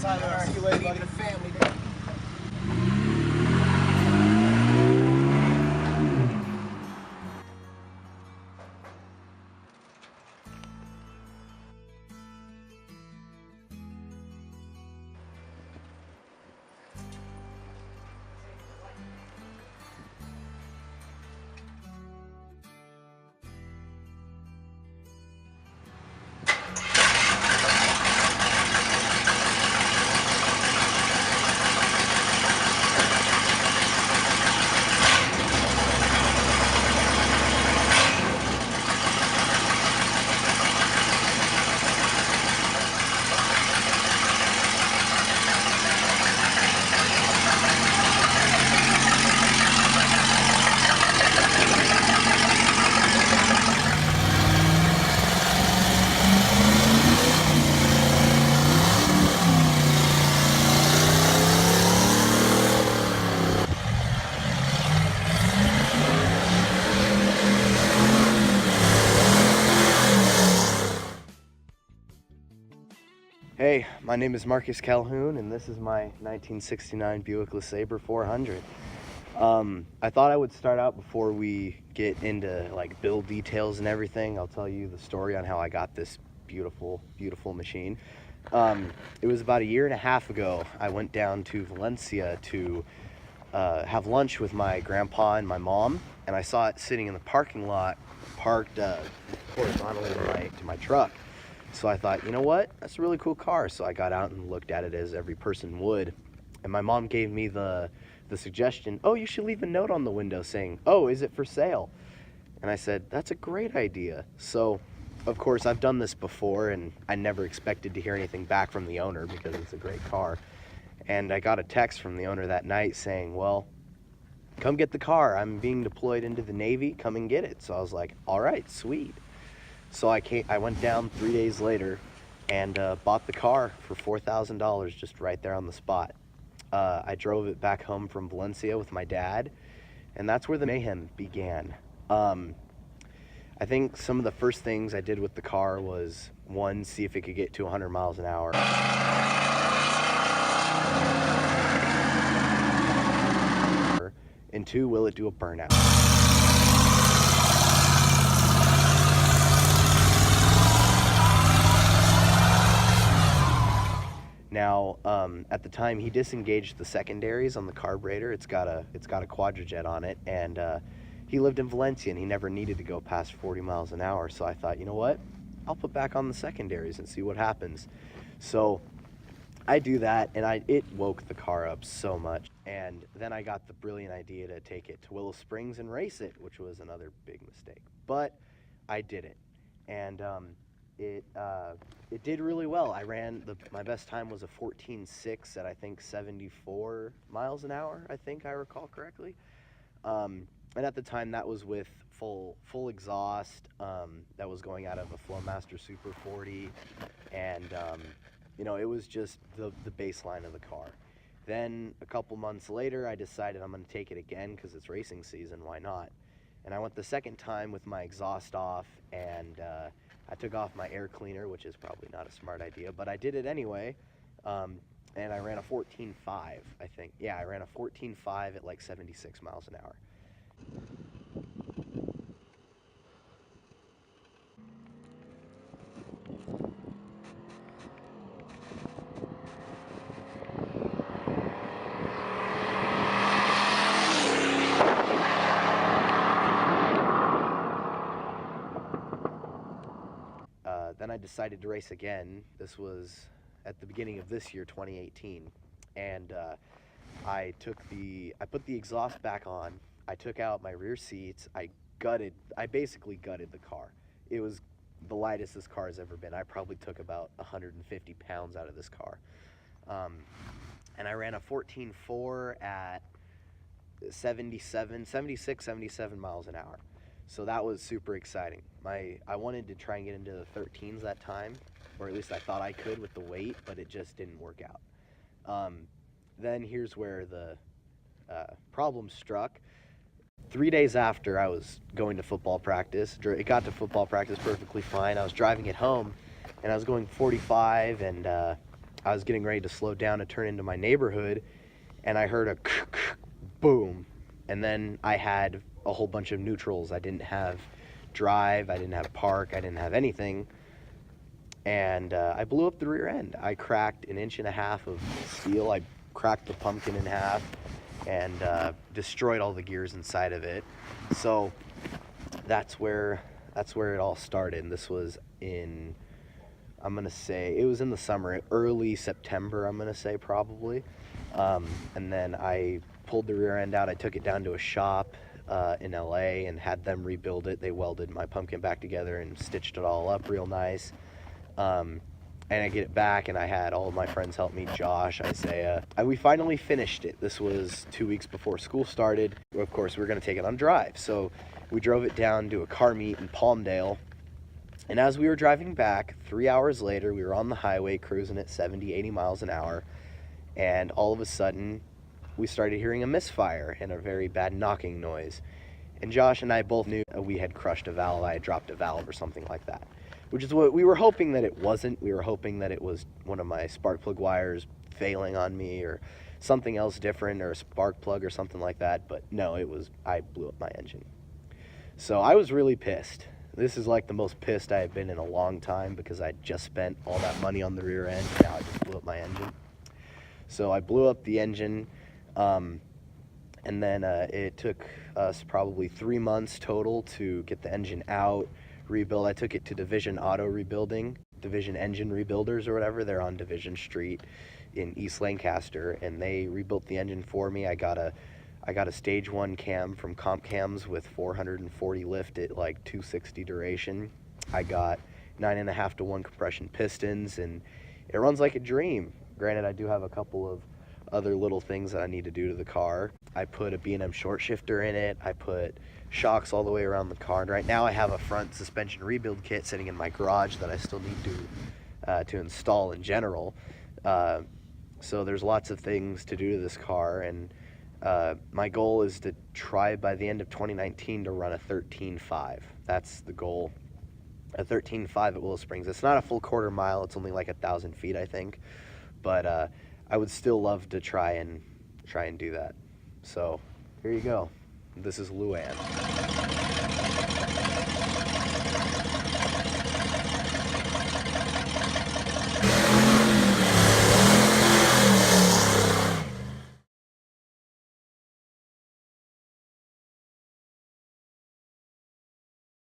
Tyler. See you later, buddy. Hey, my name is Marcus Calhoun, and this is my 1969 Buick Lesabre 400. I thought I would start out before we get into like build details and everything. I'll tell you the story on how I got this beautiful, beautiful machine. It was about a year and a half ago. I went down to Valencia to have lunch with my grandpa and my mom, and I saw it sitting in the parking lot, parked horizontally to my truck. So I thought, you know what, that's a really cool car. So I got out and looked at it as every person would. And my mom gave me the suggestion, oh, you should leave a note on the window saying, oh, is it for sale? And I said, that's a great idea. So, of course, I've done this before, and I never expected to hear anything back from the owner because it's a great car. And I got a text from the owner that night saying, well, come get the car. I'm being deployed into the Navy. Come and get it. So I was like, all right, sweet. So I went down 3 days later and bought the car for $4,000 just right there on the spot. I drove it back home from Valencia with my dad, and that's where the mayhem began. I think some of the first things I did with the car was, one, see if it could get to 100 miles an hour. And two, will it do a burnout? Now, at the time, he disengaged the secondaries on the carburetor. It's got a quadrajet on it, and he lived in Valencia, and he never needed to go past 40 miles an hour. So I thought, you know what? I'll put back on the secondaries and see what happens. So I do that, and it woke the car up so much. And then I got the brilliant idea to take it to Willow Springs and race it, which was another big mistake. But I did it, and it did really well. I ran, my best time was a 14.6 at I think 74 miles an hour, I think I recall correctly. And at the time that was with full exhaust, that was going out of a Flowmaster Super 40, and you know, it was just the baseline of the car. Then a couple months later, I decided I'm going to take it again because it's racing season, why not? And I went the second time with my exhaust off, and I took off my air cleaner, which is probably not a smart idea, but I did it anyway. And I ran a 14.5, I think. Yeah, I ran a 14.5 at like 76 miles an hour. Then I decided to race again. This was at the beginning of this year, 2018, and I put the exhaust back on. I took out my rear seats. I basically gutted the car. It was the lightest this car has ever been. I probably took about 150 pounds out of this car. And I ran a 14.4 at 76, 77 miles an hour. So that was super exciting. I wanted to try and get into the 13s that time, or at least I thought I could with the weight, but it just didn't work out. Then here's where the problem struck. 3 days after I was going to football practice, it got to football practice perfectly fine. I was driving it home, and I was going 45, and I was getting ready to slow down to turn into my neighborhood, and I heard a boom. And then I had a whole bunch of neutrals. I didn't have drive, I didn't have park, I didn't have anything. And I blew up the rear end. I cracked 1.5 inches of steel. I cracked the pumpkin in half and destroyed all the gears inside of it. So that's where it all started. And this was in, I'm gonna say, it was in the summer, early September, I'm gonna say probably. And then I pulled the rear end out. I took it down to a shop in LA and had them rebuild it. They welded my pumpkin back together and stitched it all up real nice. And I get it back, and I had all of my friends help me, Josh, Isaiah. We finally finished it. This was 2 weeks before school started. Of course, we were gonna take it on drive. So we drove it down to a car meet in Palmdale. And as we were driving back, 3 hours later, we were on the highway cruising at 70, 80 miles an hour. And all of a sudden, we started hearing a misfire and a very bad knocking noise. And Josh and I both knew we had crushed a valve. I had dropped a valve or something like that, which is what we were hoping that it wasn't. We were hoping that it was one of my spark plug wires failing on me or something else different, or a spark plug or something like that. But no, it was, I blew up my engine. So I was really pissed. This is like the most pissed I have been in a long time, because I just spent all that money on the rear end. Now I just blew up my engine. So I blew up the engine, and then it took us probably 3 months total to get the engine out, rebuild. I took it to Division Auto Rebuilding, Division Engine Rebuilders or whatever. They're on Division Street in East Lancaster, and they rebuilt the engine for me. I got a stage 1 cam from Comp Cams with 440 lift at like 260 duration. I got 9.5 to 1 compression pistons, and it runs like a dream. Granted, I do have a couple of other little things that I need to do to the car. I put a B&M short shifter in it. I put shocks all the way around the car. And right now I have a front suspension rebuild kit sitting in my garage that I still need to install in general. So there's lots of things to do to this car, and my goal is to try by the end of 2019 to run a 13.5. That's the goal. A 13.5 at Willow Springs. It's not a full quarter mile. It's only like 1,000 feet, I think. But I would still love to try and do that. So here you go. This is LOUANNE.